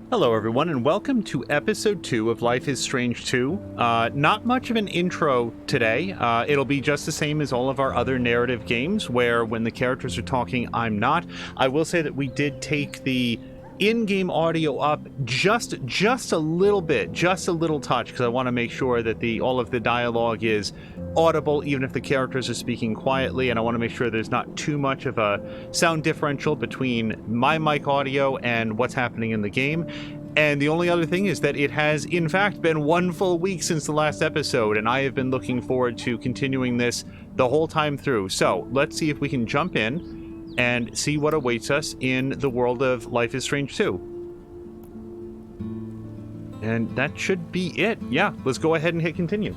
Hello everyone and welcome to episode 2 of Life is Strange 2. Not much of an intro today. It'll be just the same as all of our other narrative games where when the characters are talking, I'm not. I will say that we did take the in-game audio up just a little bit, just a little touch, because I want to make sure that all of the dialogue is audible even if the characters are speaking quietly, and I want to make sure there's not too much of a sound differential between my mic audio and what's happening in the game. And the only other thing is that it has in fact been 1 full week since the last episode, and I have been looking forward to continuing this the whole time through. So let's see if we can jump in and see what awaits us in the world of Life is Strange 2. And that should be it. Yeah, let's go ahead and hit continue.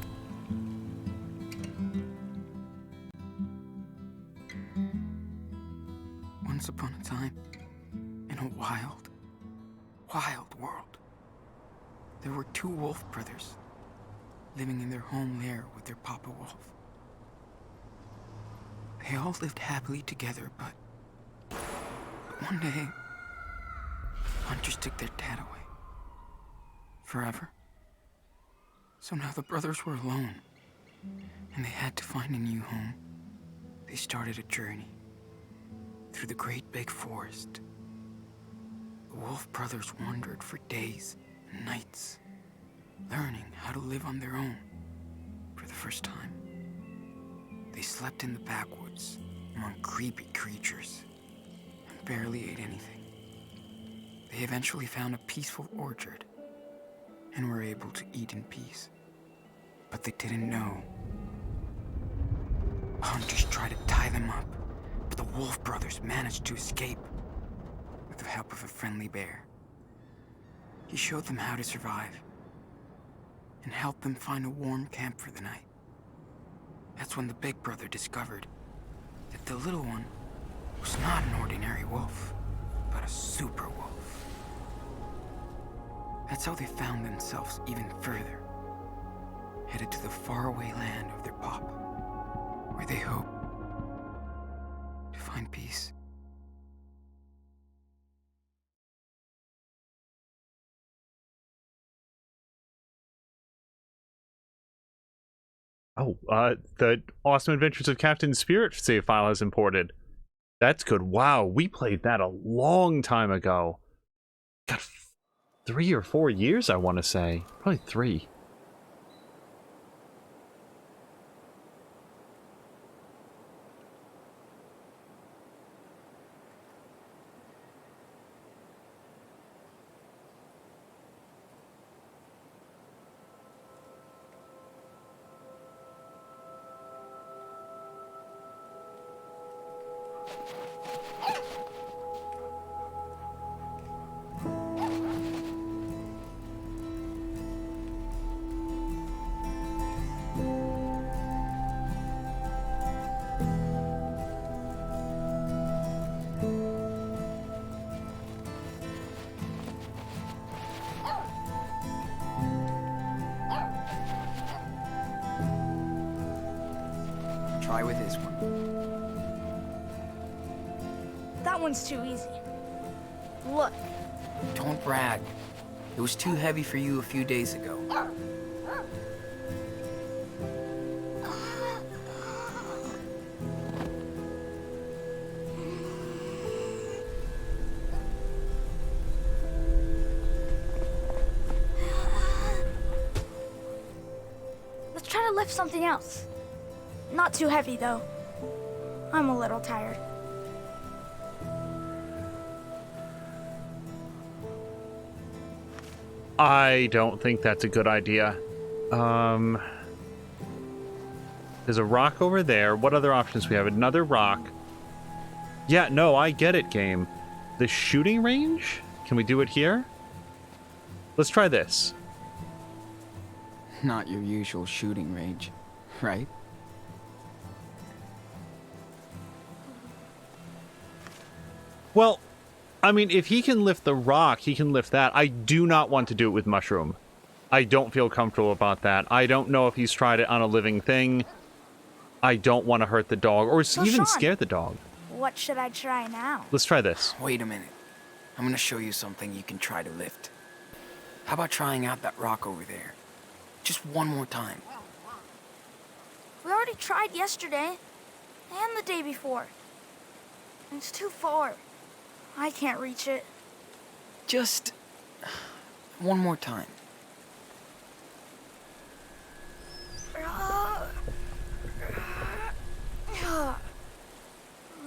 Once upon a time, in a wild world, there were 2 wolf brothers living in their home lair with their papa wolf. They all lived happily together, but one day, hunters took their dad away. Forever. So now the brothers were alone, and they had to find a new home. They started a journey through the great big forest. The wolf brothers wandered for days and nights, learning how to live on their own for the first time. They slept in the backwoods among creepy creatures and barely ate anything. They eventually found a peaceful orchard and were able to eat in peace. But they didn't know. Hunters tried to tie them up, but the wolf brothers managed to escape with the help of a friendly bear. He showed them how to survive and helped them find a warm camp for the night. That's when the big brother discovered that the little one was not an ordinary wolf, but a super wolf. That's how they found themselves even further, headed to the faraway land of their pop, where they hope to find peace. Oh, the Awesome Adventures of Captain Spirit save file has imported. That's good. Wow, we played that a long time ago. God, 3 or 4 years, I want to say. Probably 3. Try with this one. That one's too easy. Look. Don't brag. It was too heavy for you a few days ago. Let's try to lift something else. Not too heavy, though. I'm a little tired. I don't think that's a good idea. There's a rock over there. What other options we have? Another rock. Yeah, no, I get it, game. The shooting range? Can we do it here? Let's try this. Not your usual shooting range, right? Well, I mean, if he can lift the rock, he can lift that. I do not want to do it with Mushroom. I don't feel comfortable about that. I don't know if he's tried it on a living thing. I don't want to hurt the dog, or So even Sean, scare the dog. What should I try now? Let's try this. Wait a minute. I'm gonna show you something you can try to lift. How about trying out that rock over there? Just one more time. We already tried yesterday and the day before. It's too far. I can't reach it. Just one more time.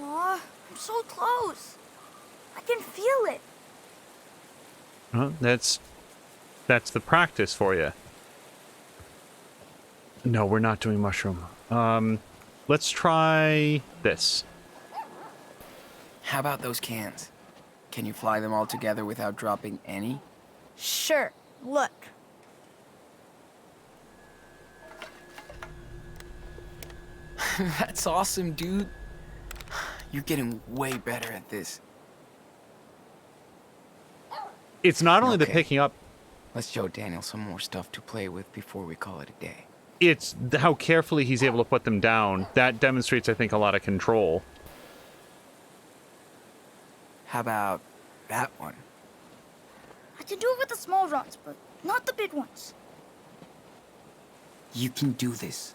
Aw, I'm so close. I can feel it. Well, that's the practice for you. No, we're not doing mushroom. Let's try this. How about those cans? Can you fly them all together without dropping any? Sure, look. That's awesome, dude. You're getting way better at this. It's not only the Okay. picking up, Let's show Daniel some more stuff to play with before we call it a day. it's how carefully he's able to put them down. That demonstrates, I think, a lot of control. How about that one? I can do it with the small runs, but not the big ones. You can do this.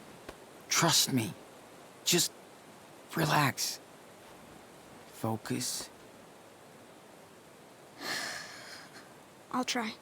Trust me. Just relax. Focus. I'll try.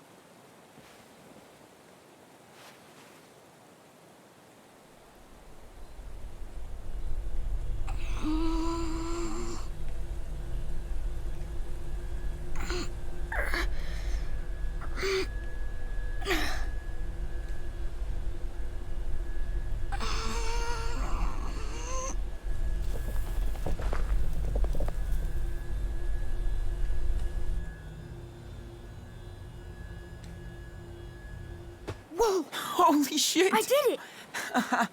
Whoa! Holy shit! I did it!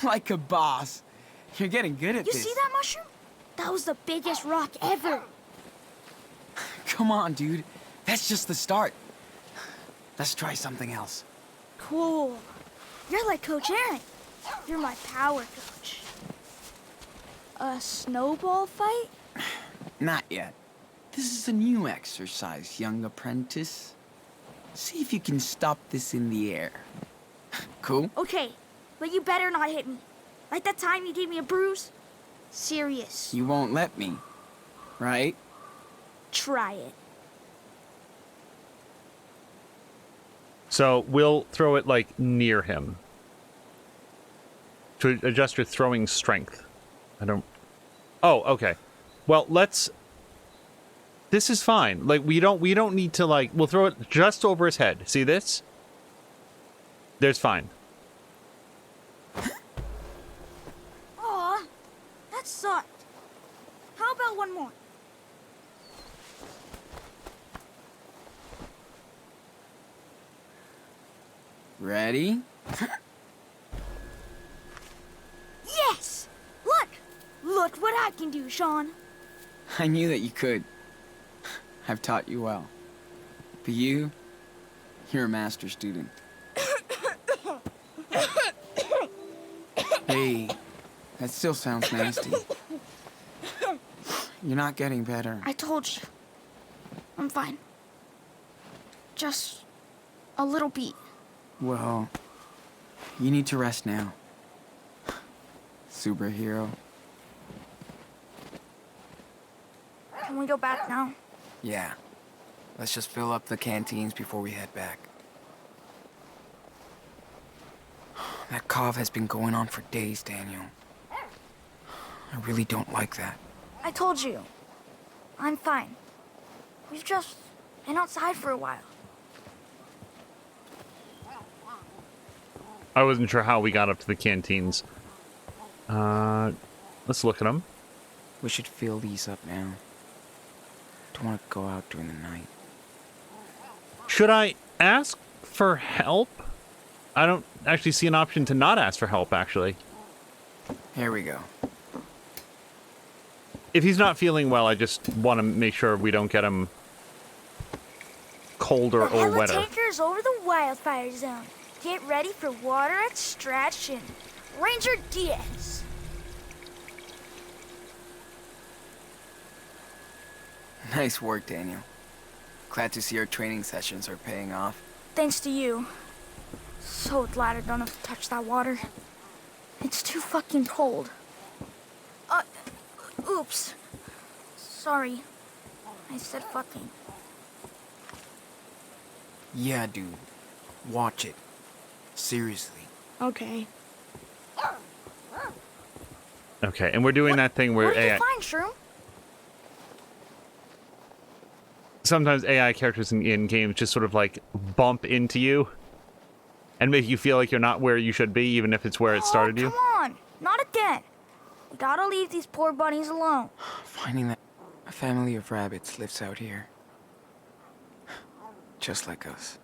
Like a boss. You're getting good at You this. see that mushroom? That was the biggest rock ever. Come on, dude. That's just the start. Let's try something else. Cool. You're like Coach Aaron. You're my power coach. A snowball fight? Not yet. This is a new exercise, young apprentice. See if you can stop this in the air. Cool? Okay, but you better not hit me. Like that time you gave me a bruise? Serious. You won't let me, right? Try it. So we'll throw it like near him to adjust your throwing strength. I don't. Oh, okay. Well, let's. This is fine. Like we don't need to like. We'll throw it just over his head. See this? There's fine. Aw, that sucked. How about one more? Ready? Yes! Look! Look what I can do, Sean. I knew that you could. I've taught you well. But you're a master student. Hey, that still sounds nasty. You're not getting better. I told you. I'm fine. Just a little beat. Well, you need to rest now. Superhero. Can we go back now? Yeah. Let's just fill up the canteens before we head back. That cough has been going on for days, Daniel. I really don't like that. I told you. I'm fine. We've just been outside for a while. I wasn't sure how we got up to the canteens. Let's look at them. We should fill these up now. Don't want to go out during the night. Should I ask for help? I don't actually see an option to not ask for help, actually. Here we go. If he's not feeling well, I just want to make sure we don't get him colder The or wetter. helitanker's over the wildfire zone. Get ready for water extraction. Ranger Diaz. Nice work, Daniel. Glad to see our training sessions are paying off. thanks to you. So glad I don't have to touch that water. It's too fucking cold. Oops. Sorry. I said fucking. Yeah, dude. Watch it. Seriously. Okay. Okay, and we're doing that thing where What did AI... you find, Shroom? Sometimes AI characters in games just sort of, like, bump into you and make you feel like you're not where you should be, even if it's where it started you. Come on. Not again. We gotta leave these poor bunnies alone. Finding that a family of rabbits lives out here. Just like us.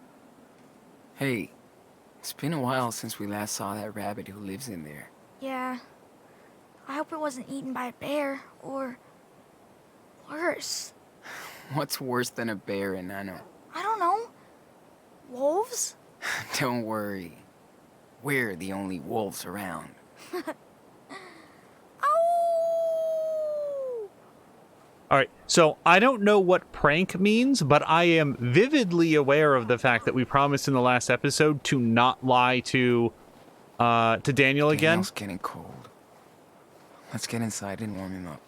Hey, it's been a while since we last saw that rabbit who lives in there. Yeah. I hope it wasn't eaten by a bear, or worse. What's worse than a bear in Nano? I don't know. Wolves? Don't worry. We're the only wolves around. Oh! All right, so I don't know what prank means, but I am vividly aware of the fact that we promised in the last episode to not lie to Daniel again. Daniel's getting cold. Let's get inside and warm him up.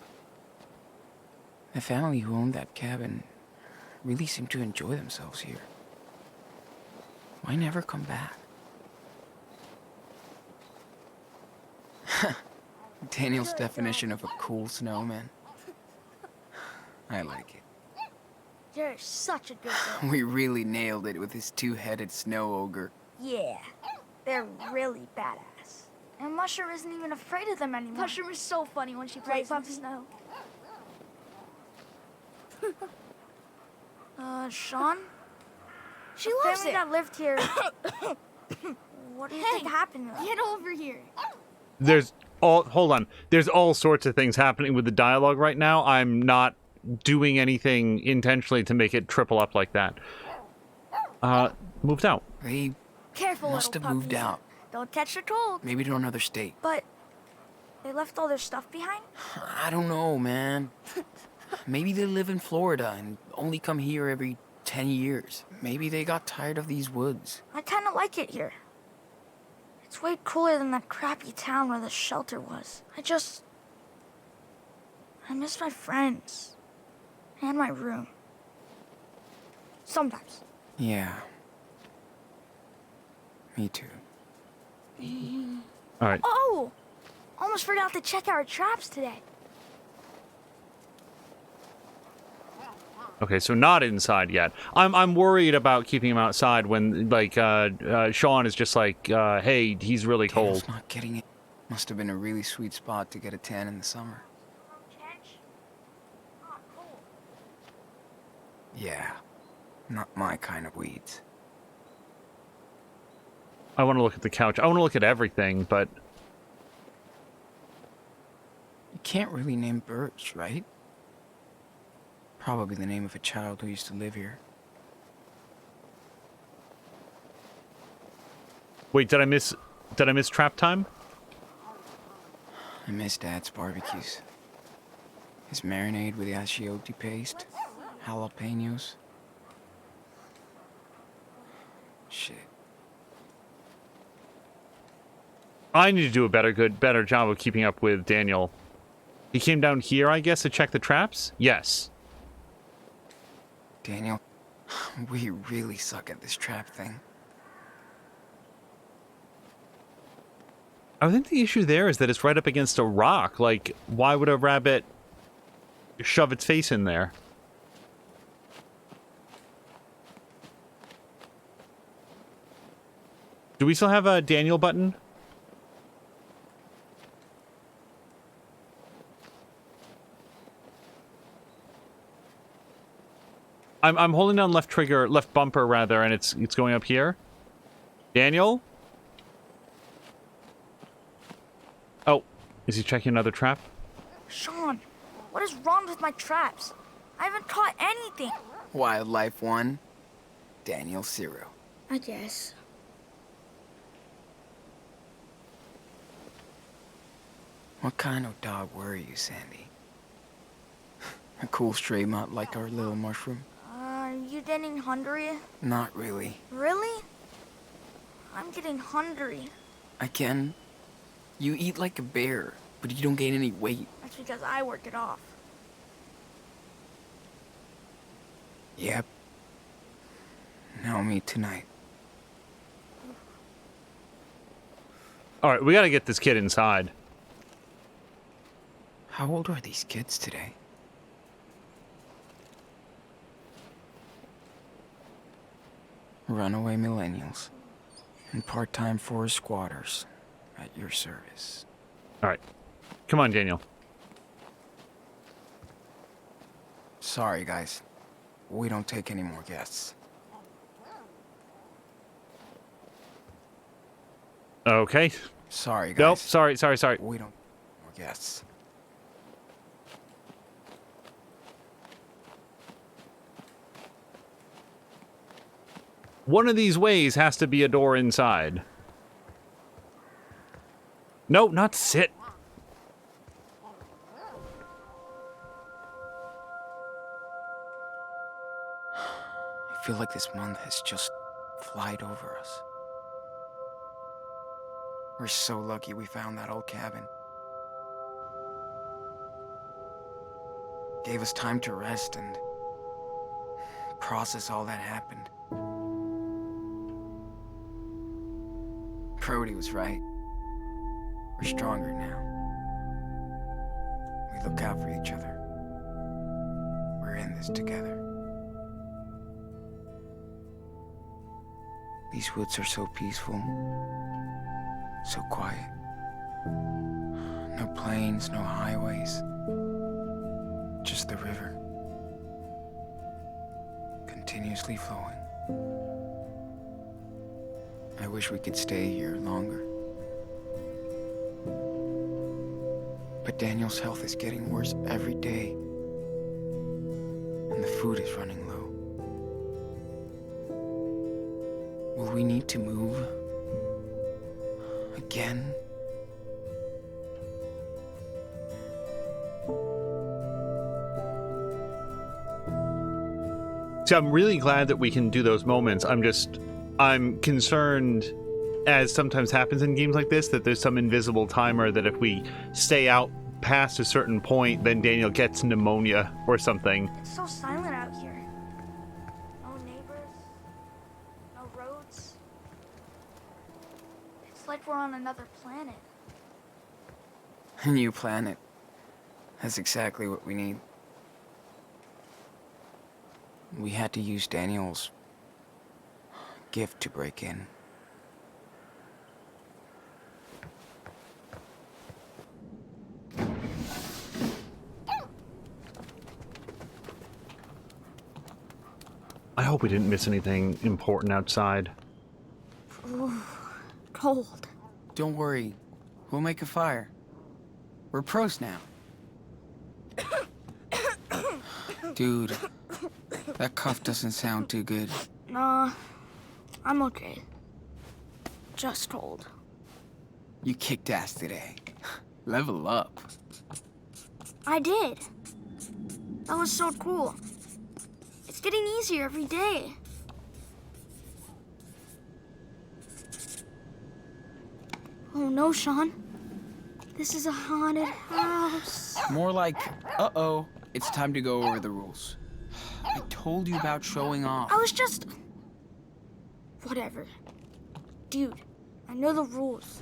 The family who owned that cabin really seemed to enjoy themselves here. Why never come back? Daniel's definition of a cool snowman. I like it. You're such a good girl. We really nailed it with his two-headed snow ogre. Yeah, they're really badass. And Mushroom isn't even afraid of them anymore. Mushroom is so funny when she plays in the snow. Sean? She loves family that lived here. What do you think happened to them? Get over here. Hold on. There's all sorts of things happening with the dialogue right now. I'm not doing anything intentionally to make it triple up like that. Moved out. They Careful, must have little moved puppies. out. Don't catch the cold. Maybe to another state. But they left all their stuff behind? I don't know, man. Maybe they live in Florida and only come here every 10 years. Maybe they got tired of these woods. I kind of like it here. It's way cooler than that crappy town where the shelter was. I miss my friends. And my room. Sometimes. Yeah. Me too. All right. Oh! Almost forgot to check our traps today. Okay, so not inside yet. I'm worried about keeping him outside when, like, Sean is just like, hey, he's really cold. Daniel's not getting it. Must have been a really sweet spot to get a tan in the summer. Yeah. Not my kind of weeds. I want to look at the couch. I want to look at everything, but... You can't really name birds, right? Probably the name of a child who used to live here. Wait, did I miss trap time? I miss Dad's barbecues. His marinade with the achiote paste, jalapenos. Shit. I need to do a better job of keeping up with Daniel. He came down here, I guess, to check the traps? Yes. Daniel, we really suck at this trap thing. I think the issue there is that it's right up against a rock. Like, why would a rabbit shove its face in there? Do we still have a Daniel button? I'm holding down left bumper rather, and it's going up here. Daniel? Oh, is he checking another trap? Sean, what is wrong with my traps? I haven't caught anything. Wildlife 1, Daniel 0. I guess. What kind of dog were you, Sandy? A cool stray mutt like our little mushroom? You getting hungry? Not really. Really? I'm getting hungry. Again? You eat like a bear, but you don't gain any weight. That's because I work it off. Yep. Now me tonight. All right, we got to get this kid inside. How old are these kids today? Runaway millennials and part-time forest squatters at your service. All right. Come on, Daniel. Sorry, guys. We don't take any more guests. Okay. Sorry, guys. Nope. Sorry. We don't take more guests. One of these ways has to be a door inside. No, not sit. I feel like this month has just flied over us. We're so lucky we found that old cabin. Gave us time to rest and process all that happened. Brody was right. We're stronger now. We look out for each other. We're in this together. These woods are so peaceful, so quiet. No planes, no highways, just the river, continuously flowing. I wish we could stay here longer. But Daniel's health is getting worse every day, and the food is running low. Will we need to move again? See, I'm really glad that we can do those moments. I'm concerned, as sometimes happens in games like this, that there's some invisible timer that if we stay out past a certain point, then Daniel gets pneumonia or something. It's so silent out here. No neighbors, no roads. It's like we're on another planet. A new planet. That's exactly what we need. We had to use Daniel's gift to break in. I hope we didn't miss anything important outside. Ooh, cold. Don't worry. We'll make a fire. We're pros now. Dude, that cough doesn't sound too good. Nah, I'm okay. Just cold. You kicked ass today. Level up. I did. That was so cool. It's getting easier every day. Oh no, Sean. This is a haunted house. More like, uh-oh, it's time to go over the rules. I told you about showing off. I was just... Whatever. Dude, I know the rules.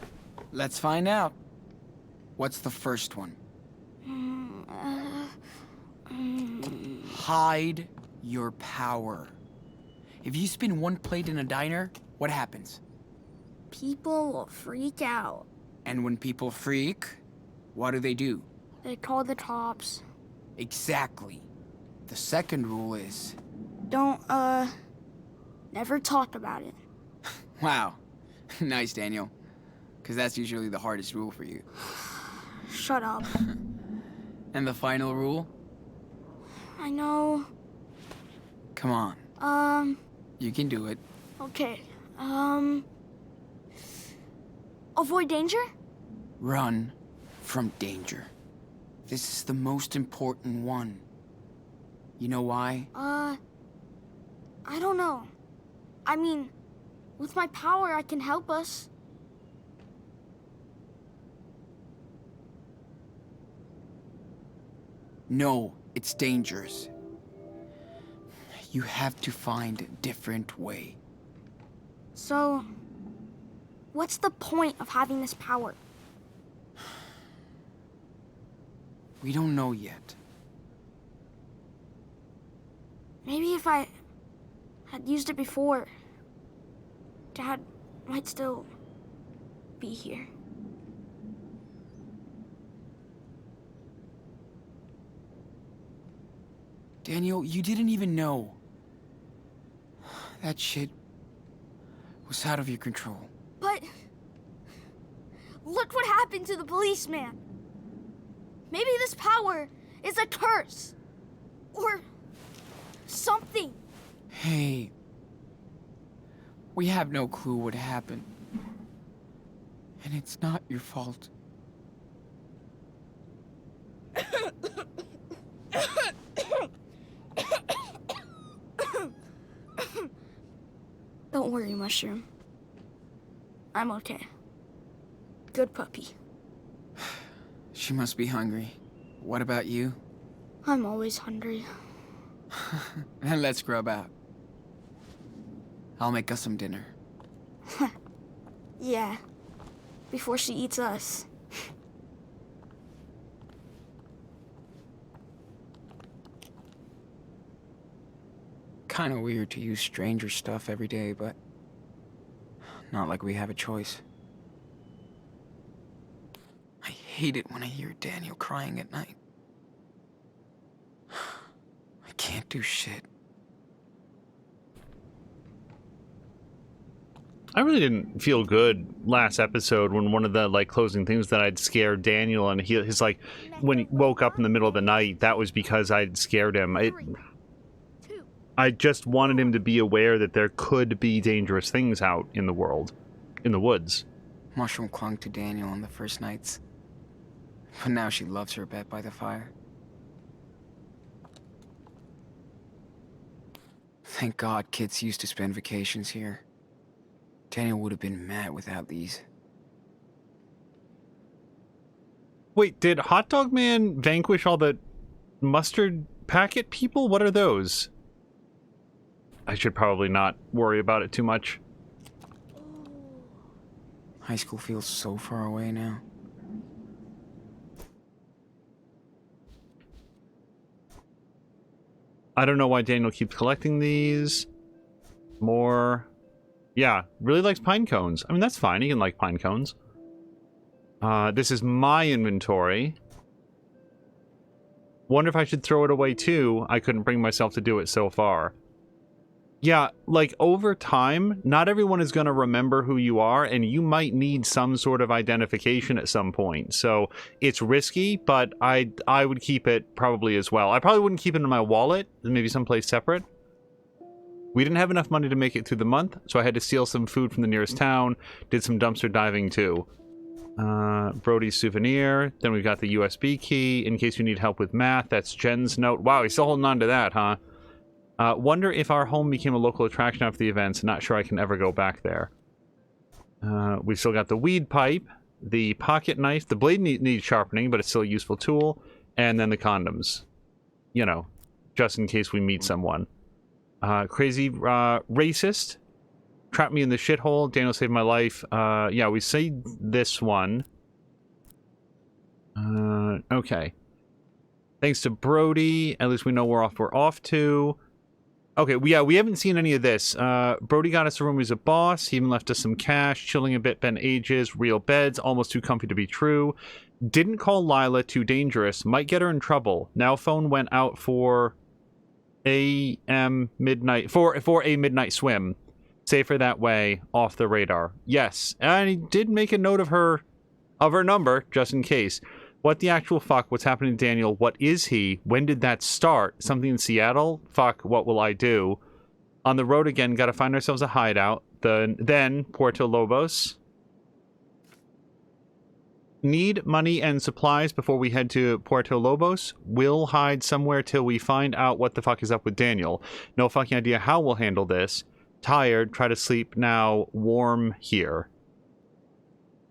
Let's find out. What's the first one? Hide your power. If you spin one plate in a diner, what happens? People will freak out. And when people freak, what do? They call the cops. Exactly. The second rule is... Don't, never talk about it. Wow. Nice, Daniel. Because that's usually the hardest rule for you. Shut up. And the final rule? I know. Come on. You can do it. Okay. Avoid danger? Run from danger. This is the most important one. You know why? I don't know. I mean, with my power, I can help us. No, it's dangerous. You have to find a different way. So, what's the point of having this power? We don't know yet. Maybe if I had used it before, Dad might still be here. Daniel, you didn't even know. That shit was out of your control. But look what happened to the policeman. Maybe this power is a curse. Or something. Hey, we have no clue what happened. And it's not your fault. Don't worry, Mushroom. I'm okay. Good puppy. She must be hungry. What about you? I'm always hungry. Then let's grub out. I'll make us some dinner. Yeah. Before she eats us. Kinda weird to use stranger stuff every day, but not like we have a choice. I hate it when I hear Daniel crying at night. I can't do shit. I really didn't feel good last episode when one of the closing things that I'd scared Daniel, and he's like, when he woke up in the middle of the night, that was because I'd scared him. I just wanted him to be aware that there could be dangerous things out in the world, in the woods. Mushroom clung to Daniel on the first nights, but now she loves her bed by the fire. Thank God kids used to spend vacations here. Daniel would have been mad without these. Wait, did Hot Dog Man vanquish all the mustard packet people? What are those? I should probably not worry about it too much. High school feels so far away now. I don't know why Daniel keeps collecting these. More. Yeah, really likes pine cones. I mean, that's fine. He can like pine cones. This is my inventory. Wonder if I should throw it away too. I couldn't bring myself to do it so far. Yeah, like, over time, not everyone is going to remember who you are, and you might need some sort of identification at some point. So, it's risky, but I would keep it probably as well. I probably wouldn't keep it in my wallet, maybe someplace separate. We didn't have enough money to make it through the month, so I had to steal some food from the nearest town, did some dumpster diving too. Brody's souvenir, then we've got the USB key, in case you need help with math, that's Jen's note. Wow, he's still holding on to that, huh? Wonder if our home became a local attraction after the events. Not sure I can ever go back there. We've still got the weed pipe, the pocket knife. The blade needs sharpening, but it's still a useful tool. And then the condoms. You know, just in case we meet someone. Crazy racist. Trapped me in the shithole. Daniel saved my life. Yeah, we saved this one. Okay. Thanks to Brody. At least we know we're off to. Okay, we haven't seen any of this. Brody got us a room as a boss. He even left us some cash. Chilling a bit, been ages. Real beds. Almost too comfy to be true. Didn't call Lila. Too dangerous. Might get her in trouble. Now phone went out for midnight for a midnight swim. Safer that way. Off the radar. Yes, and he did make a note of her number just in case. What the actual fuck? What's happening to Daniel? What is he? When did that start? Something in Seattle? Fuck, what will I do? On the road again, gotta find ourselves a hideout. Then Puerto Lobos. Need money and supplies before we head to Puerto Lobos. We'll hide somewhere till we find out what the fuck is up with Daniel. No fucking idea how we'll handle this. Tired, try to sleep now. Warm here.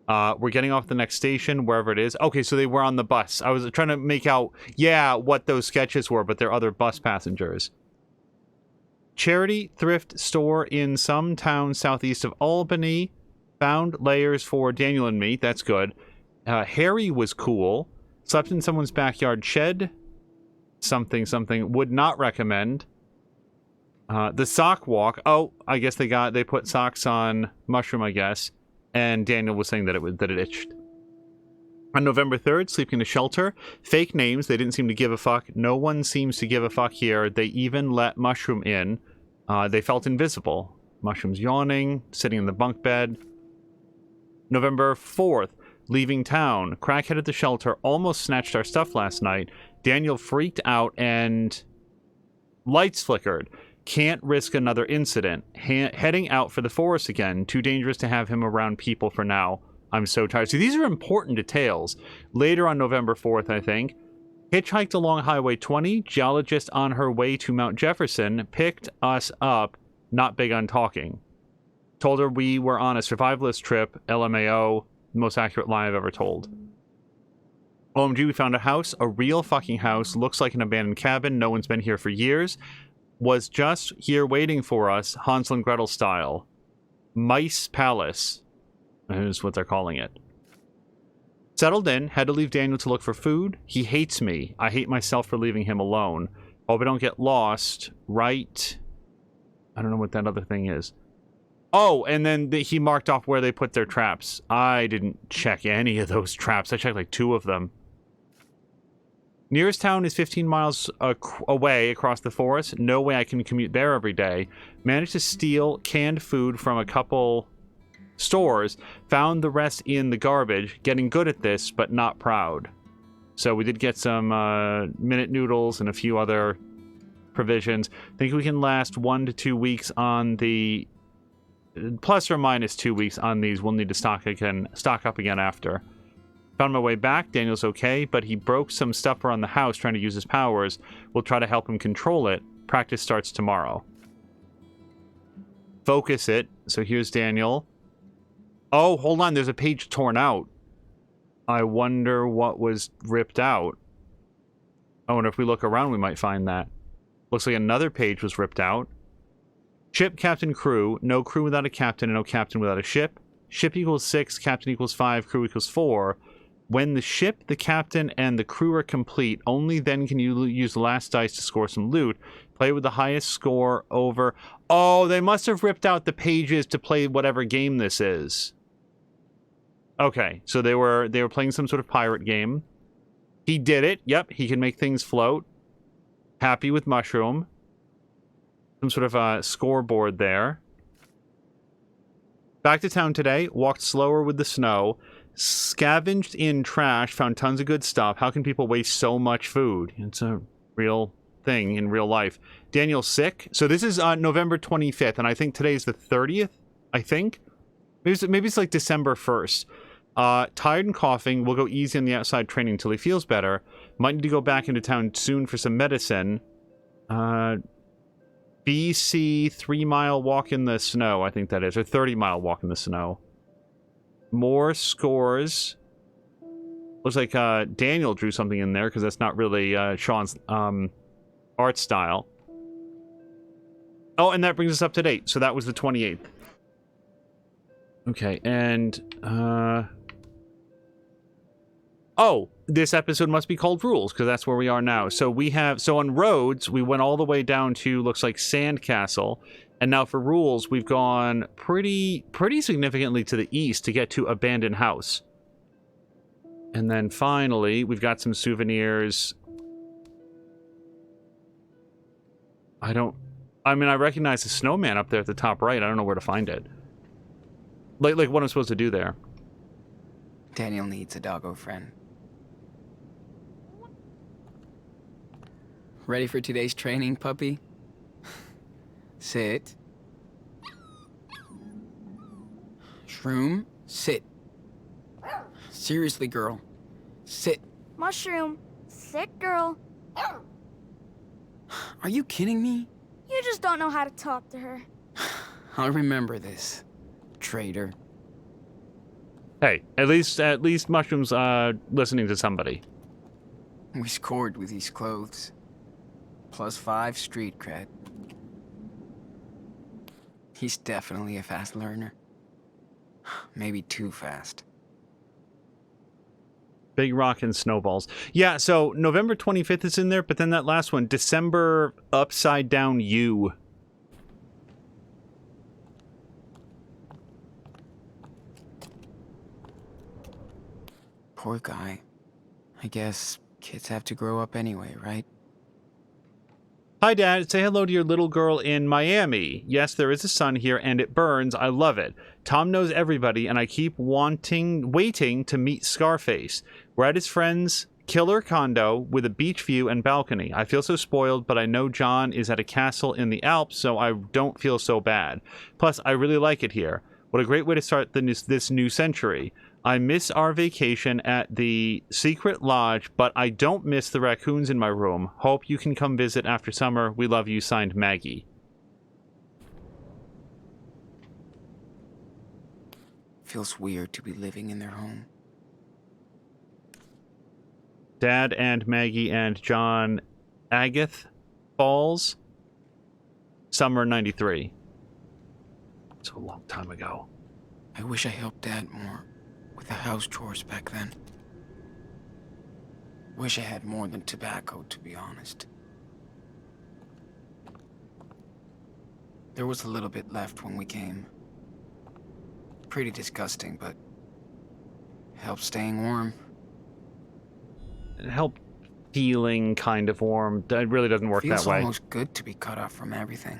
We're getting off the next station, wherever it is. Okay, so they were on the bus. I was trying to make out, yeah, what those sketches were, but they're other bus passengers. Charity thrift store in some town southeast of Albany. Found layers for Daniel and me. That's good. Harry was cool. Slept in someone's backyard shed. Something. Would not recommend. The sock walk. Oh, I guess they put socks on Mushroom, I guess. And Daniel was saying that it itched. On November 3rd, sleeping in a shelter. Fake names. They didn't seem to give a fuck. No one seems to give a fuck here. They even let Mushroom in. They felt invisible. Mushroom's yawning. Sitting in the bunk bed. November 4th. Leaving town. Crackhead at the shelter almost snatched our stuff last night. Daniel freaked out and lights flickered. Can't risk another incident. Heading out for the forest again. Too dangerous to have him around people for now. I'm so tired. See, these are important details. Later on November 4th, I think. Hitchhiked along Highway 20. Geologist on her way to Mount Jefferson. Picked us up. Not big on talking. Told her we were on a survivalist trip. LMAO. Most accurate lie I've ever told. OMG, we found a house. A real fucking house. Looks like an abandoned cabin. No one's been here for years. Was just here waiting for us. Hansel and Gretel style. Mice Palace is what they're calling it. Settled in. Had to leave Daniel to look for food. He hates me. I hate myself for leaving him alone. Hope I don't get lost. Right. I don't know what that other thing is. Oh, and then he marked off where they put their traps. I didn't check any of those traps. I checked like 2 of them. Nearest town is 15 miles away across the forest. No way I can commute there every day. Managed to steal canned food from a couple stores. Found the rest in the garbage. Getting good at this, but not proud. So we did get some minute noodles and a few other provisions. Think we can last 1 to 2 weeks on the... Plus or minus 2 weeks on these. We'll need to stock up again after. Found my way back. Daniel's okay, but he broke some stuff around the house trying to use his powers. We'll try to help him control it. Practice starts tomorrow. Focus it. So here's Daniel. Oh, hold on. There's a page torn out. I wonder what was ripped out. Oh, and if we look around, we might find that. Looks like another page was ripped out. Ship, captain, crew. No crew without a captain and no captain without a ship. Ship equals 6, captain equals 5, crew equals 4. When the ship, the captain, and the crew are complete, only then can you use the last dice to score some loot. Play with the highest score over... Oh, they must have ripped out the pages to play whatever game this is. Okay, so they were playing some sort of pirate game. He did it. Yep, he can make things float. Happy with Mushroom. Some sort of a scoreboard there. Back to town today. Walked slower with the snow. Scavenged in trash. Found tons of good stuff. How can people waste so much food? It's a real thing in real life. Daniel's sick. So this is November 25th, and I think today's the 30th, I think. Maybe it's like December 1st. Tired and coughing. We'll go easy on the outside training until he feels better. Might need to go back into town soon for some medicine. BC 3-mile walk in the snow, I think that is. Or 30-mile walk in the snow. More scores. Looks like Daniel drew something in there, because that's not really Sean's art style. Oh, and that brings us up to date. So that was the 28th. Okay, and... Oh, this episode must be called Rules, because that's where we are now. So we have... So on roads, we went all the way down to, looks like Sandcastle. And now for rules, we've gone pretty significantly to the east to get to Abandoned House. And then finally, we've got some souvenirs. I mean, I recognize the snowman up there at the top right. I don't know where to find it. Like what I'm supposed to do there. Daniel needs a doggo friend. Ready for today's training, puppy? Sit. Shroom, sit. Seriously, girl. Sit. Mushroom. Sit, girl. Are you kidding me? You just don't know how to talk to her. I'll remember this, traitor. Hey, at least Mushroom's listening to somebody. We scored with these clothes. +5 street cred. He's definitely a fast learner. Maybe too fast. Big Rock and Snowballs. Yeah, so November 25th is in there, but then that last one, December Upside Down U. Poor guy. I guess kids have to grow up anyway, right? Hi, Dad. Say hello to your little girl in Miami. Yes, there is a sun here, and it burns. I love it. Tom knows everybody, and I keep waiting to meet Scarface. We're at his friend's killer condo with a beach view and balcony. I feel so spoiled, but I know John is at a castle in the Alps, so I don't feel so bad. Plus, I really like it here. What a great way to start this new century. I miss our vacation at the secret lodge, but I don't miss the raccoons in my room. Hope you can come visit after summer. We love you. Signed, Maggie. Feels weird to be living in their home. Dad and Maggie and John Agath Falls. Summer 93. It's a long time ago. I wish I helped Dad more with the house chores back then. Wish I had more than tobacco, to be honest. There was a little bit left when we came. Pretty disgusting, but helped staying warm. It helped feeling kind of warm. It really doesn't work Feels that way. almost good to be cut off from everything.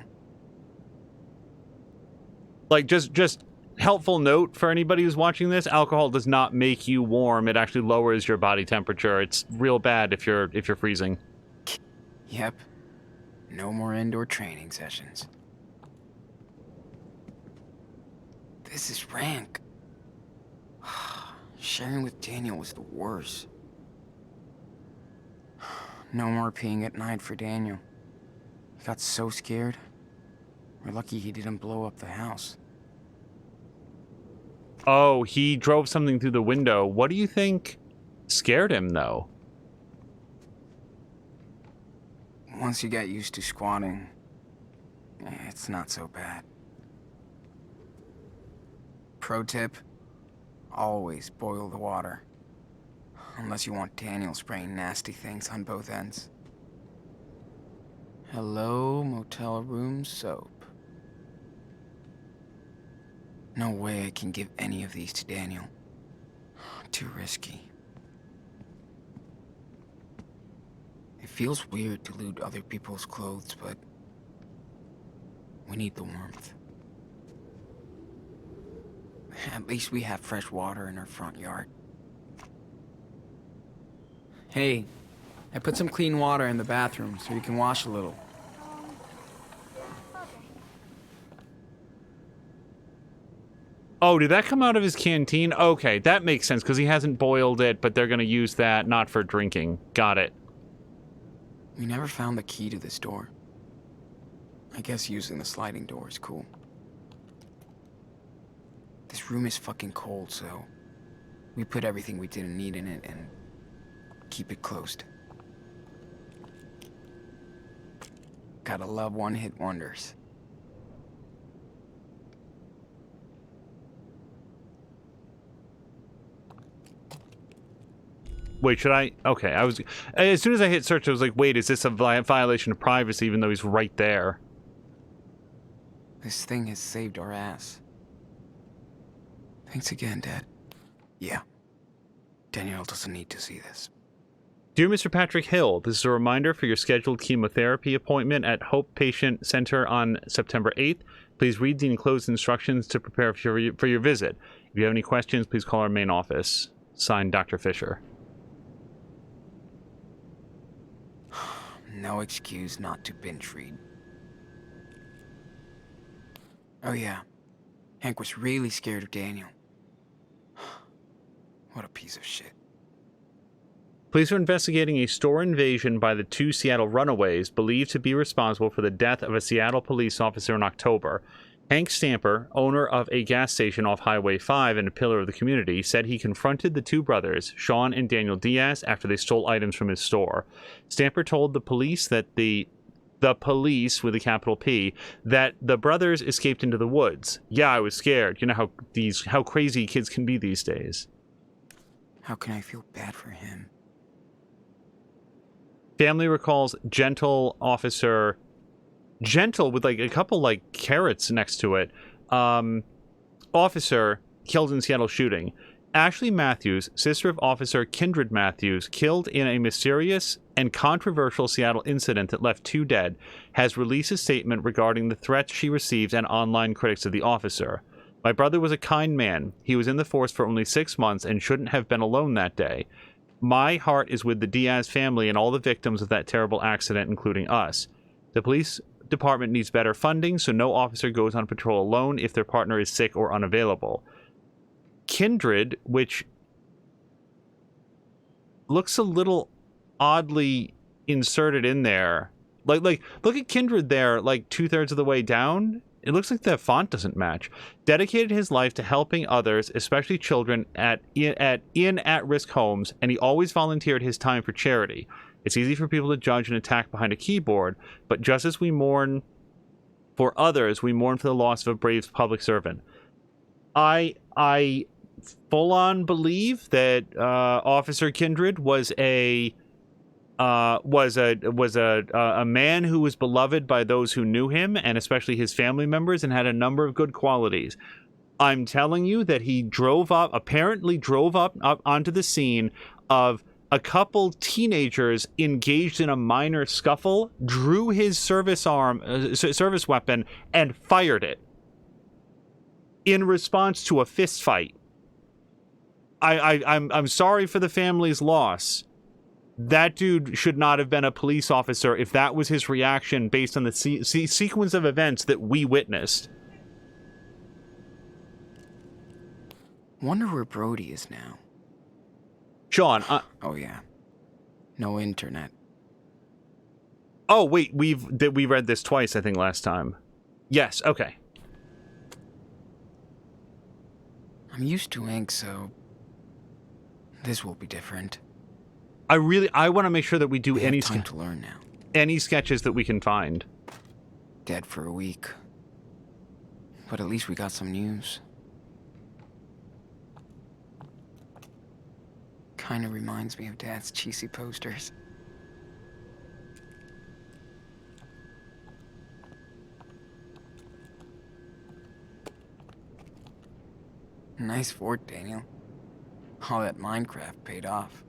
Like, just helpful note for anybody who's watching this: alcohol does not make you warm. It actually lowers your body temperature. It's real bad if you're freezing. Yep. No more indoor training sessions. This is rank. Sharing with Daniel was the worst. No more peeing at night for Daniel. He got so scared. We're lucky he didn't blow up the house. Oh, he drove something through the window. What do you think scared him, though? Once you get used to squatting, it's not so bad. Pro tip, always boil the water. Unless you want Daniel spraying nasty things on both ends. Hello, motel room soap. No way I can give any of these to Daniel. Too risky. It feels weird to loot other people's clothes, but we need the warmth. At least we have fresh water in our front yard. Hey, I put some clean water in the bathroom so you can wash a little. Oh, did that come out of his canteen? Okay, that makes sense, because he hasn't boiled it, but they're going to use that not for drinking. Got it. We never found the key to this door. I guess using the sliding door is cool. This room is fucking cold, so we put everything we didn't need in it and keep it closed. Gotta love one-hit wonders. Wait, should I? Okay, as soon as I hit search, I was like, wait, is this a violation of privacy, even though he's right there? This thing has saved our ass. Thanks again, Dad. Yeah. Danielle doesn't need to see this. Dear Mr. Patrick Hill, this is a reminder for your scheduled chemotherapy appointment at Hope Patient Center on September 8th. Please read the enclosed instructions to prepare for your visit. If you have any questions, please call our main office. Signed, Dr. Fisher. No excuse not to binge read. Oh yeah, Hank was really scared of Daniel. What a piece of shit. Police are investigating a store invasion by the 2 Seattle runaways believed to be responsible for the death of a Seattle police officer in October. Hank Stamper, owner of a gas station off Highway 5 and a pillar of the community, said he confronted the 2 brothers, Sean and Daniel Diaz, after they stole items from his store. Stamper told the police that the police, with a capital P, that the brothers escaped into the woods. Yeah, I was scared. You know how crazy kids can be these days. How can I feel bad for him? Family recalls gentle officer, gentle with like a couple like carrots next to it, officer killed in Seattle shooting. Ashley Matthews, sister of Officer Kindred Matthews, killed in a mysterious and controversial Seattle incident that left 2 dead, has released a statement regarding the threats she received and online critics of the officer. My brother was a kind man. He was in the force for only 6 months and shouldn't have been alone that day. My heart is with the Diaz family and all the victims of that terrible accident, including us. The police department needs better funding, so no officer goes on patrol alone if their partner is sick or unavailable. Kindred, which looks a little oddly inserted in there. Like look at Kindred there, like 2/3 of the way down. It looks like the font doesn't match. Dedicated his life to helping others, especially children in at-risk homes, and he always volunteered his time for charity. It's easy for people to judge and attack behind a keyboard, but just as we mourn for others, we mourn for the loss of a brave public servant. I full on believe that Officer Kindred was a man who was beloved by those who knew him, and especially his family members, and had a number of good qualities. I'm telling you that he apparently drove up onto the scene of a couple teenagers engaged in a minor scuffle, drew his service weapon, and fired it in response to a fist fight. I'm sorry for the family's loss. That dude should not have been a police officer if that was his reaction based on the sequence of events that we witnessed. Wonder where Brody is now. Sean, Oh yeah. No internet. oh wait, we read this twice, I think, last time. Yes, okay. I'm used to ink, so this will be different. I want to make sure that we do We any have time to learn now. any sketches that we can find. Dead for a week. But at least we got some news. Kinda reminds me of Dad's cheesy posters. Nice fort, Daniel. All that Minecraft paid off.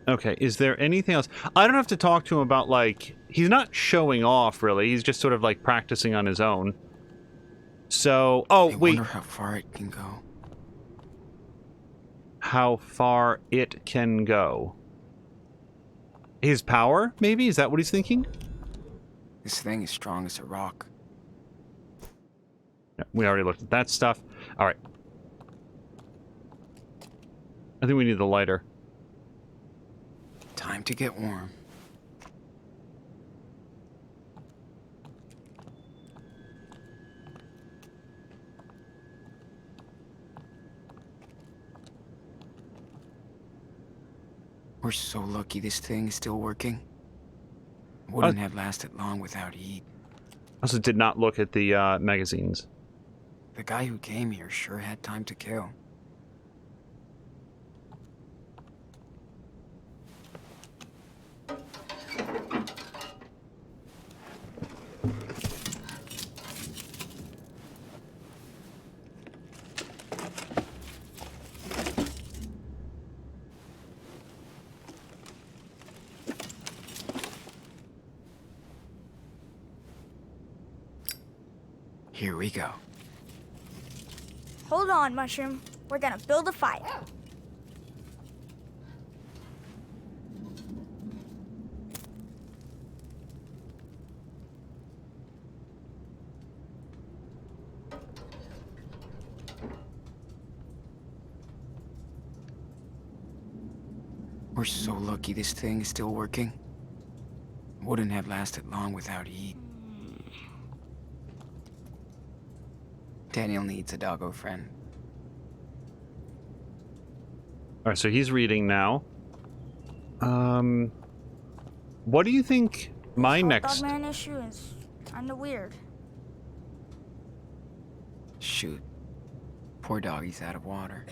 Okay, is there anything else? I don't have to talk to him about, like, he's not showing off, really. He's just sort of, like, practicing on his own. So, oh, I wait. wonder how far it can go. How far it can go. His power, maybe? Is that what he's thinking? This thing is strong as a rock. No, we already looked at that stuff. All right. I think we need the lighter. Time to get warm. We're so lucky this thing is still working. Wouldn't have lasted long without heat. Also did not look at the magazines. The guy who came here sure had time to kill. Here we go. Hold on, Mushroom. We're gonna build a fire. We're so lucky this thing is still working. Wouldn't have lasted long without heat. Daniel needs a doggo friend. All right, so he's reading now. What do you think my Hot next... dog man issue is kind of weird. Shoot. Poor doggy's out of water.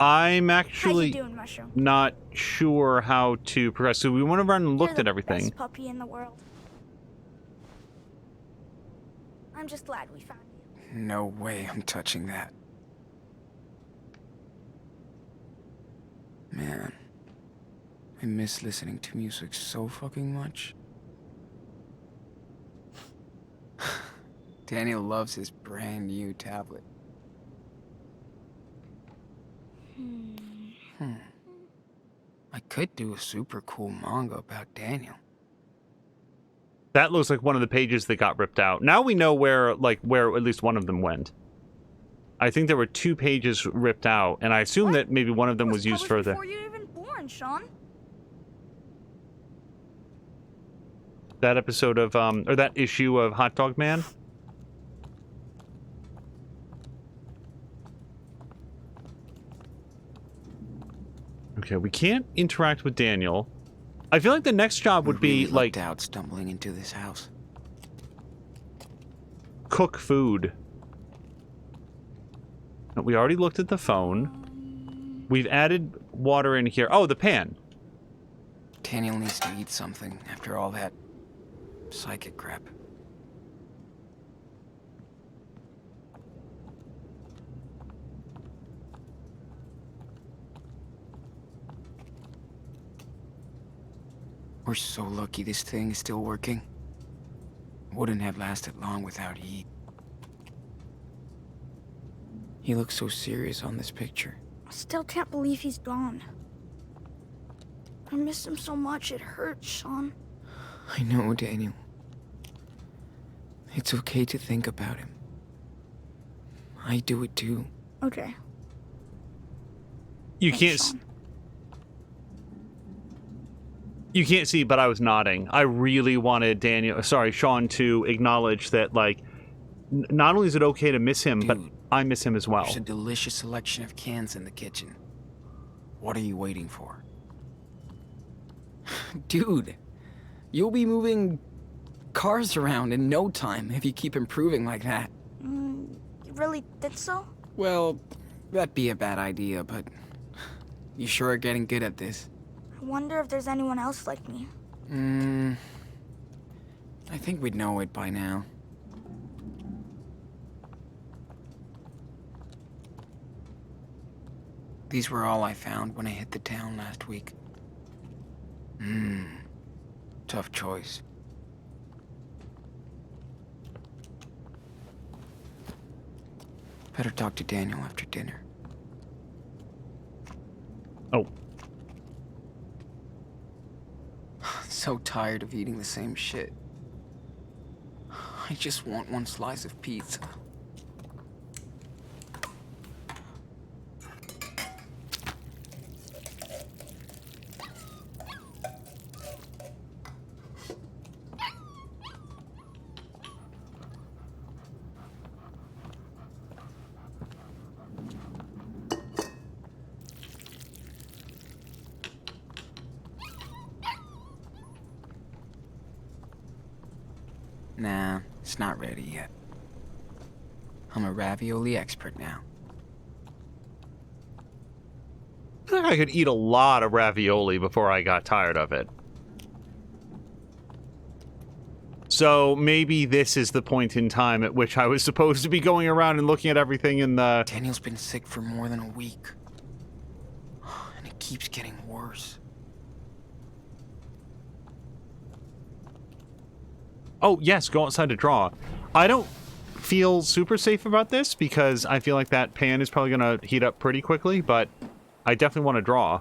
I'm How you actually doing, Mushroom? not sure how to progress. So we went around and looked You're at the everything. best puppy in the world. I'm just glad we found you. No way I'm touching that. Man, I miss listening to music so fucking much. Daniel loves his brand new tablet. I could do a super cool manga about Daniel. That looks like one of the pages that got ripped out. Now we know where at least one of them went. I think there were 2 pages ripped out, and I assume that maybe one of them was used published further. before you were even born, Sean. That episode of or that issue of Hot Dog Man. Okay, we can't interact with Daniel. I feel like the next job would be really like lucked out stumbling into this house. cook food. We already looked at the phone. We've added water in here. Oh, the pan. Daniel needs to eat something after all that psychic crap. We're so lucky this thing is still working. Wouldn't have lasted long without heat. He looks so serious on this picture. I still can't believe he's gone. I miss him so much, it hurts, Sean. I know, Daniel. It's okay to think about him. I do it too. Okay. You Thanks, can't Sean. you can't see, but I was nodding. I really wanted Sean to acknowledge that, like, not only is it okay to miss him, but Dude, I miss him as well. There's a delicious selection of cans in the kitchen. What are you waiting for? Dude, you'll be moving cars around in no time if you keep improving like that. You really think so? Well, that'd be a bad idea, but you sure are getting good at this. I wonder if there's anyone else like me. I think we'd know it by now. These were all I found when I hit the town last week. Tough choice. Better talk to Daniel after dinner. Oh. So tired of eating the same shit. I just want one slice of pizza. Nah, it's not ready yet. I'm a ravioli expert now. I feel like I could eat a lot of ravioli before I got tired of it. So maybe this is the point in time at which I was supposed to be going around and looking at everything in the... Daniel's been sick for more than a week. And it keeps getting worse. Oh, yes, go outside to draw. I don't feel super safe about this because I feel like that pan is probably going to heat up pretty quickly, but I definitely want to draw.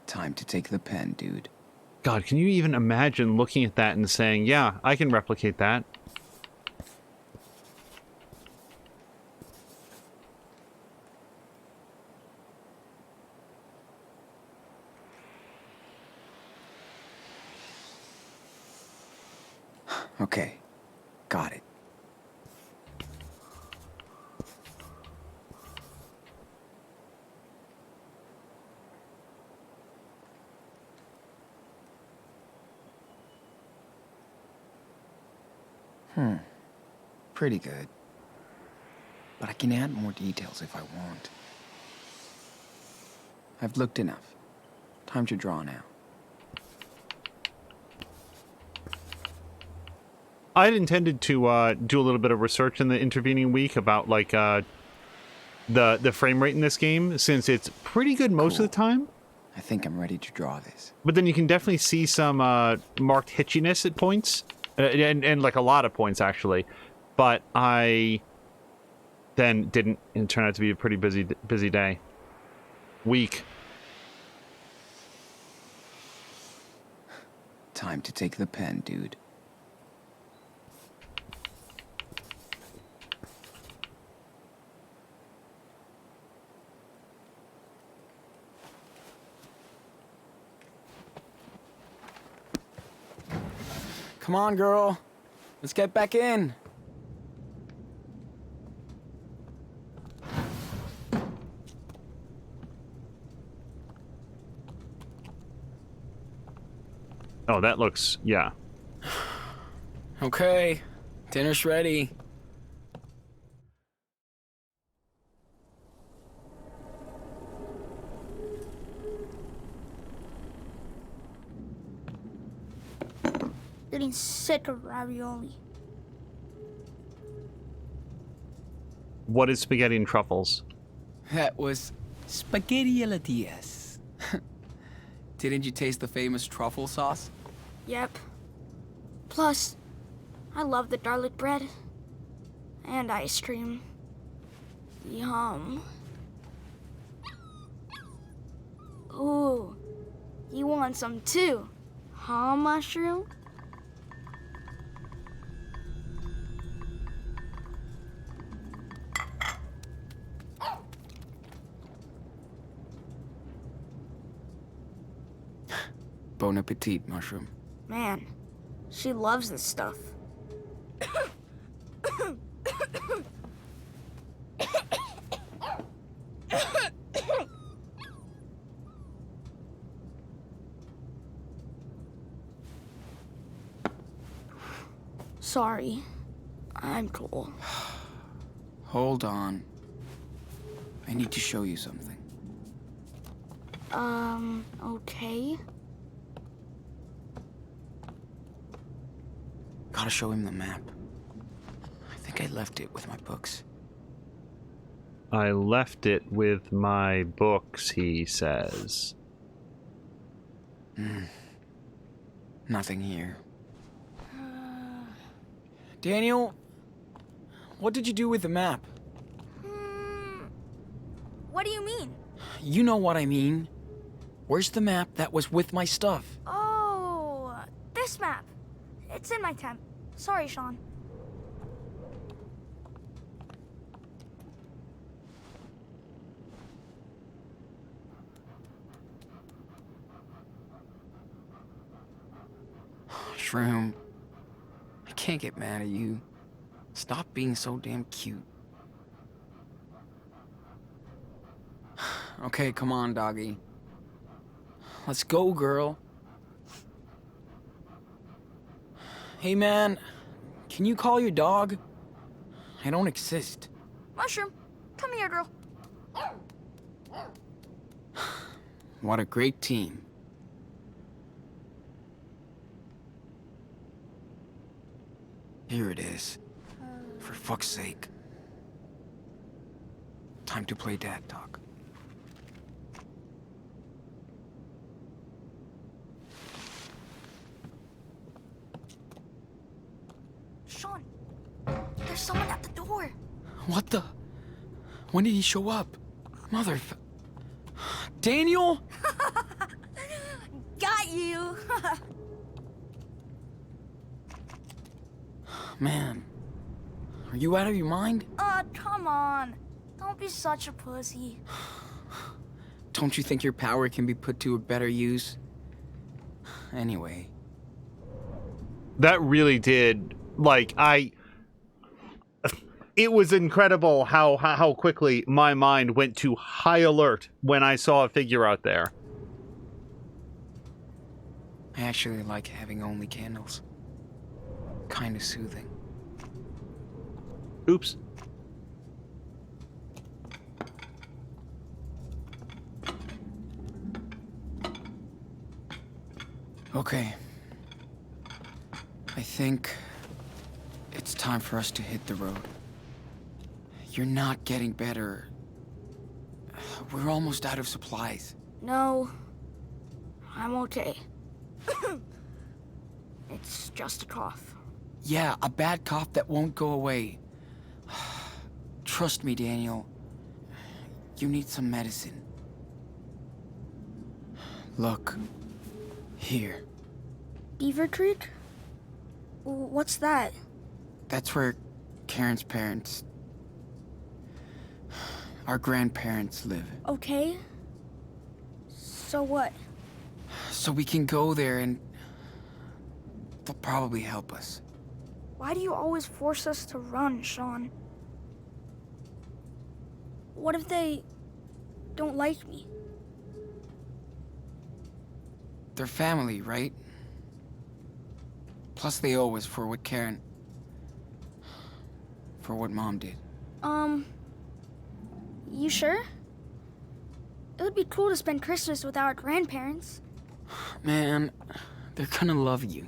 Time to take the pen, dude. God, can you even imagine looking at that and saying, yeah, I can replicate that? Okay, got it. Pretty good. But I can add more details if I want. I've looked enough. Time to draw now. I had intended to do a little bit of research in the intervening week about like the frame rate in this game, since it's pretty good most of the time. I think I'm ready to draw this. But then you can definitely see some marked hitchiness at points, and like a lot of points actually. But I then didn't, and it turned out to be a pretty busy day, week. Time to take the pen, dude. Come on, girl. Let's get back in. Oh, that looks, yeah. Okay, dinner's ready. Getting sick of ravioli. What is spaghetti and truffles? That was spaghetti alla Diaz. Didn't you taste the famous truffle sauce? Yep. Plus, I love the garlic bread. And ice cream. Yum. Ooh, you want some too, huh, Mushroom? Bon appetit, Mushroom. Man, she loves this stuff. Sorry, I'm cool. Hold on. I need to show you something. Okay. Gotta show him the map. I think I left it with my books. I left it with my books, he says. Nothing here. Daniel, what did you do with the map? What do you mean? You know what I mean. Where's the map that was with my stuff? Oh, this map. It's in my tent. Sorry, Sean. Shroom, I can't get mad at you. Stop being so damn cute. Okay, come on, doggy. Let's go, girl. Hey, man, can you call your dog? I don't exist. Mushroom, come here, girl. What a great team. Here it is. For fuck's sake. Time to play dad talk. Sean, there's someone at the door. What the? When did he show up? Daniel? got you. Man, are you out of your mind? Come on. Don't be such a pussy. Don't you think your power can be put to a better use? Anyway. That really did, like, it was incredible how quickly my mind went to high alert when I saw a figure out there. I actually like having only candles. Kind of soothing. Oops. Okay. I think it's time for us to hit the road. You're not getting better. We're almost out of supplies. No, I'm okay. It's just a cough. Yeah, a bad cough that won't go away. Trust me, Daniel. You need some medicine. Look. Here. Beaver Creek? What's that? That's where Karen's parents... our grandparents live. Okay. So what? So we can go there and... they'll probably help us. Why do you always force us to run, Sean? What if they don't like me? They're family, right? Plus they owe us for what for what Mom did. You sure? It would be cool to spend Christmas with our grandparents. Man, they're gonna love you.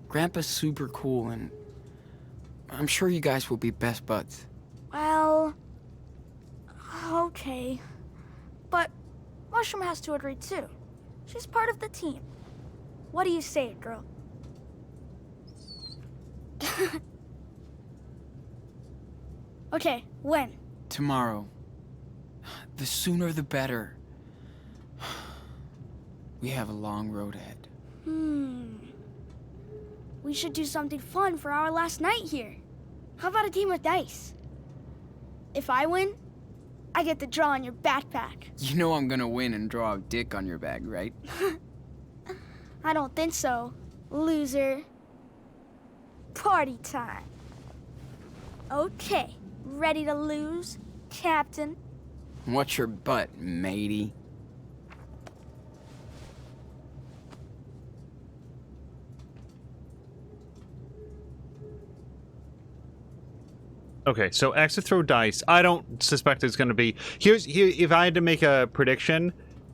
Grandpa's super cool, and I'm sure you guys will be best buds. Well, okay. But Mushroom has to agree too. She's part of the team. What do you say, girl? Okay, when? Tomorrow. The sooner the better. We have a long road ahead. We should do something fun for our last night here. How about a game of dice? If I win, I get to draw on your backpack. You know I'm gonna win and draw a dick on your bag, right? I don't think so, loser. Party time. Okay, ready to lose, Captain? What's your butt, matey? Okay, so X to throw dice. I don't suspect it's going to be... Here, if I had to make a prediction,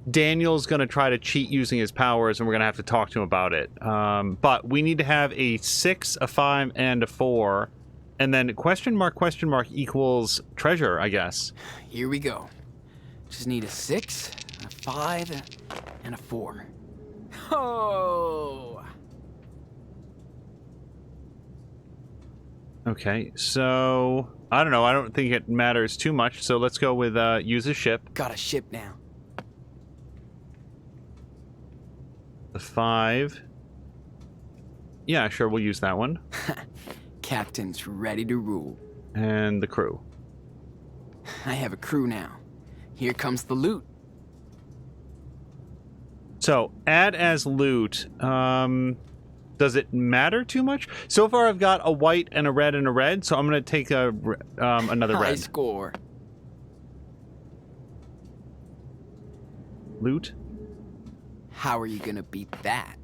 Daniel's going to try to cheat using his powers, and we're going to have to talk to him about it. But we need to have a 6, a 5, and a 4. And then question mark equals treasure, I guess. Here we go. Just need a 6, a 5, and a 4. Oh! Okay, so... I don't know. I don't think it matters too much. So let's go with use a ship. Got a ship now. The 5. Yeah, sure, we'll use that one. Captain's ready to rule. And the crew. I have a crew now. Here comes the loot. So, add as loot. Does it matter too much? So far, I've got a white and a red and a red, so I'm going to take a another High red. score. Loot. How are you gonna beat that?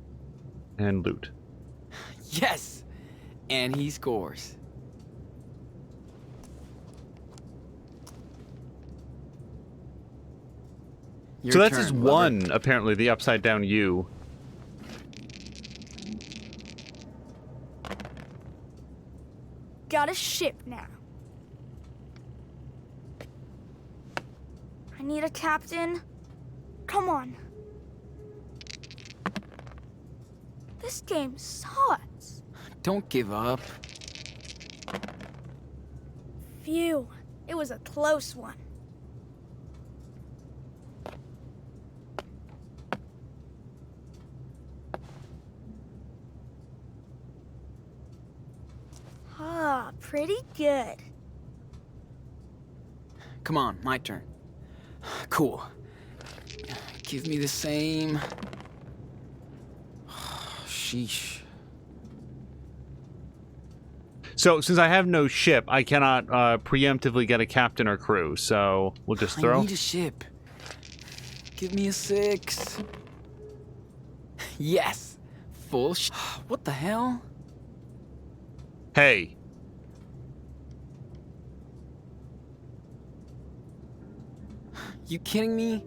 And loot. Yes! And he scores. Your So that's turn, his lover. 1, apparently, the upside down U. Got a ship now. I need a captain. Come on. This game sucks. Don't give up. Phew, it was a close one. pretty good. Come on, my turn. Cool. Give me the same. Sheesh. So, since I have no ship, I cannot preemptively get a captain or crew, so we'll just throw. I need a ship. Give me a 6. Yes! Full What the hell? Hey. You kidding me?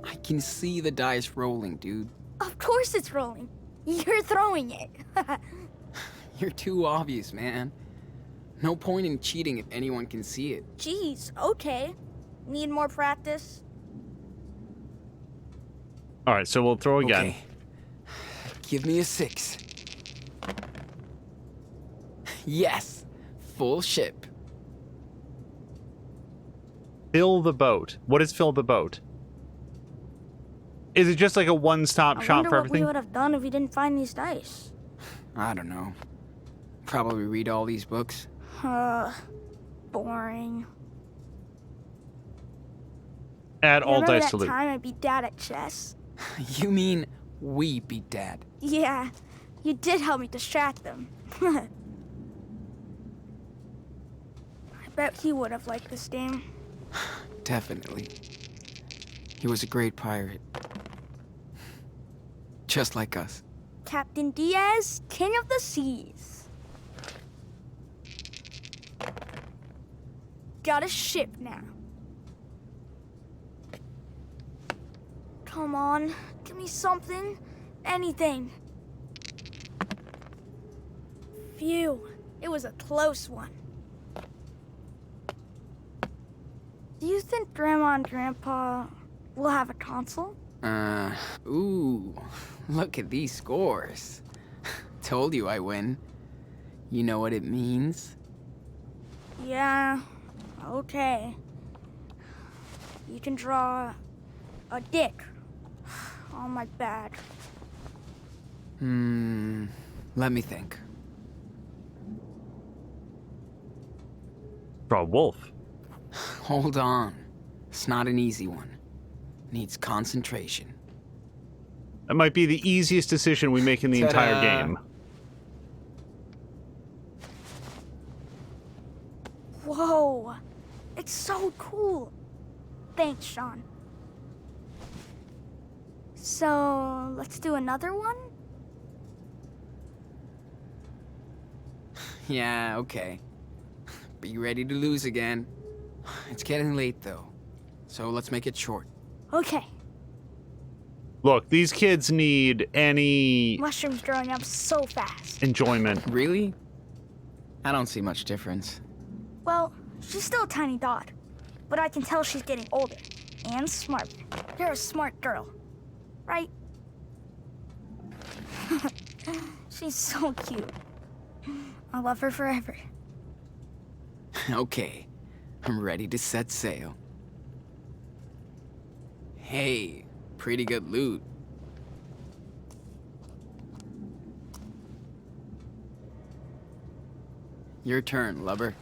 I can see the dice rolling, dude. Of course it's rolling. You're throwing it. You're too obvious, man. No point in cheating if anyone can see it. Jeez, okay. Need more practice? All right, so we'll throw again. Okay. Give me a 6. Yes! Full ship. Fill the boat. What is fill the boat? Is it just like a one-stop I shop wonder for what everything? we would have done if we didn't find these dice. I don't know. Probably read all these books. Boring. Add all Remember dice that to loot. time I beat Dad at chess? You mean we beat Dad? Yeah, you did help me distract them. I bet he would have liked this game. Definitely. He was a great pirate. Just like us. Captain Diaz, King of the Seas. Got a ship now. Come on, give me something. Anything. Phew, it was a close one. Do you think Grandma and Grandpa will have a console? Ooh, look at these scores. Told you I win. You know what it means? Yeah, okay. You can draw a dick on my back. Let me think. Draw a wolf. Hold on. It's not an easy one. Needs concentration. That might be the easiest decision we make in the entire Ta-da. game. Whoa, it's so cool. Thanks, Sean. So, let's do another one? Yeah, okay. Be ready to lose again. It's getting late, though. So let's make it short. Okay. Look, these kids need any Mushroom's growing up so fast. enjoyment. Really? I don't see much difference. Well, she's still a tiny dot, but I can tell she's getting older and smart. You're a smart girl, right? She's so cute. I'll love her forever. Okay, I'm ready to set sail. Hey, pretty good loot. Your turn, lover.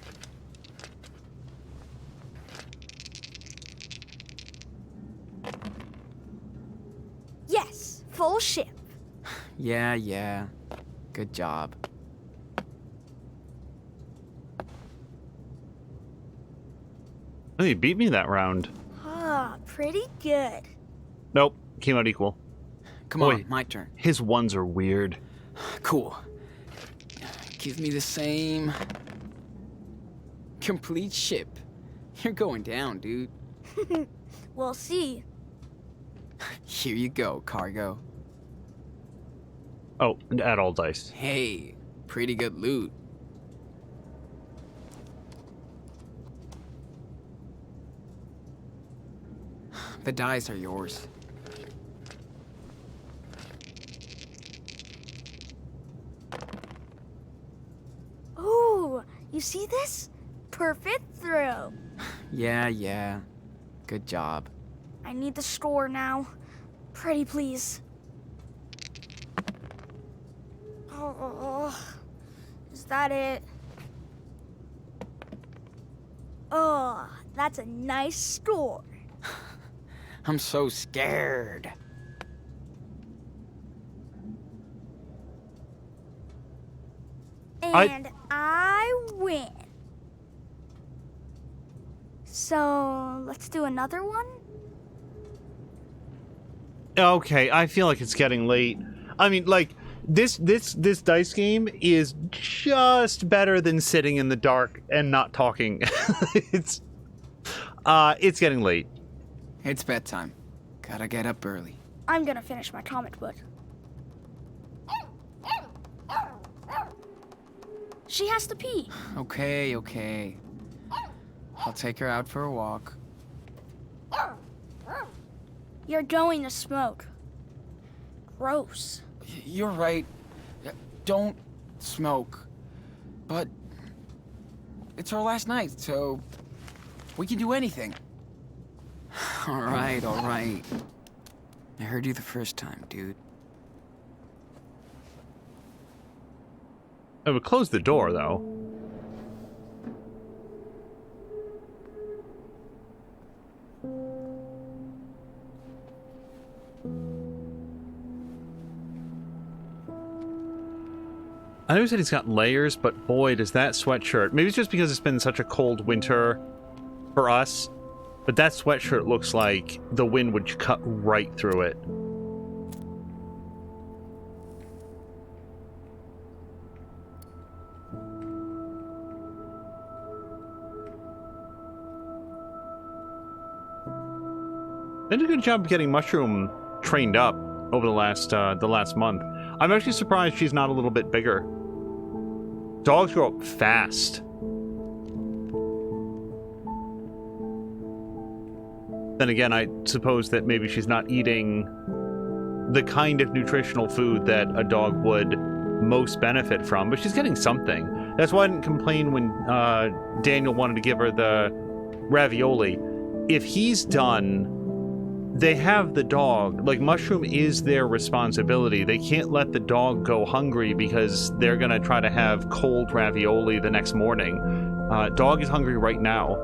Yes, full ship. Yeah. Good job. Oh, you beat me that round. Ah, pretty good. Nope, came out equal. Come on, Wait. my turn. His ones are weird. Cool. Give me the same. Complete ship. You're going down, dude. We'll see. Here you go, cargo. Oh, and add all dice. Hey, pretty good loot. The dice are yours. Ooh, you see this? Perfect throw. Yeah. Good job. I need the score now. Pretty please. Oh, is that it? Oh, that's a nice score. I'm so scared. And I win. So, let's do another one? Okay, I feel like it's getting late. I mean, like, this dice game is just better than sitting in the dark and not talking. it's getting late. It's bedtime. Gotta get up early. I'm gonna finish my comic book. She has to pee. Okay. I'll take her out for a walk. You're going to smoke. Gross. You're right. Don't smoke. But it's our last night, so we can do anything. All right. I heard you the first time, dude. I would close the door, though. I know he said he's got layers, but boy, does that sweatshirt... Maybe it's just because it's been such a cold winter for us, but that sweatshirt looks like the wind would cut right through it. They did a good job getting Mushroom trained up over the last month. I'm actually surprised she's not a little bit bigger. Dogs grow up fast. Then again, I suppose that maybe she's not eating the kind of nutritional food that a dog would most benefit from, but she's getting something. That's why I didn't complain when Daniel wanted to give her the ravioli. If he's done, they have the dog. Like, Mushroom is their responsibility. They can't let the dog go hungry because they're gonna try to have cold ravioli the next morning. Dog is hungry right now.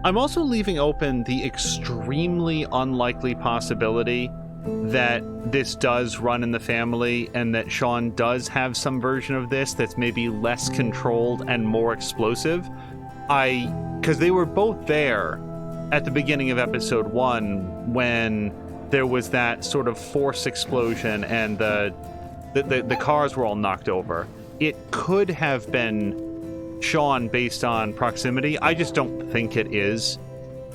I'm also leaving open the extremely unlikely possibility that this does run in the family and that Sean does have some version of this that's maybe less controlled and more explosive. Because they were both there at the beginning of episode 1 when there was that sort of force explosion and the cars were all knocked over. It could have been Sean based on proximity. I just don't think it is.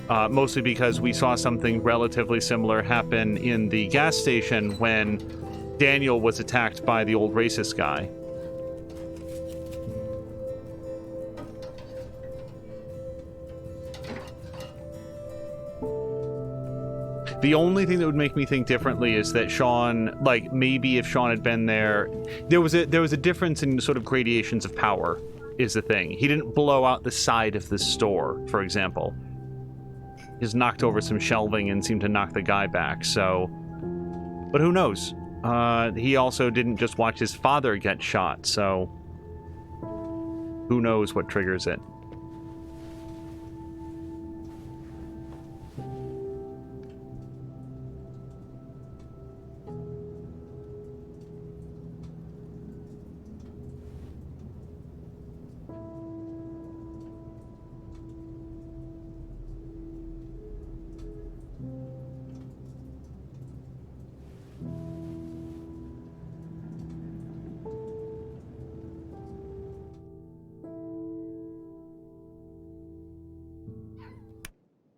Mostly because we saw something relatively similar happen in the gas station when Daniel was attacked by the old racist guy. The only thing that would make me think differently is that Sean, like, maybe if Sean had been there, there was a difference in sort of gradations of power, is the thing. He didn't blow out the side of the store, for example. He just knocked over some shelving and seemed to knock the guy back, so... But who knows? He also didn't just watch his father get shot, so... Who knows what triggers it?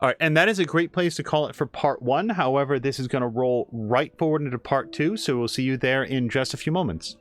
All right, and that is a great place to call it for part 1. However, this is going to roll right forward into part 2, so we'll see you there in just a few moments.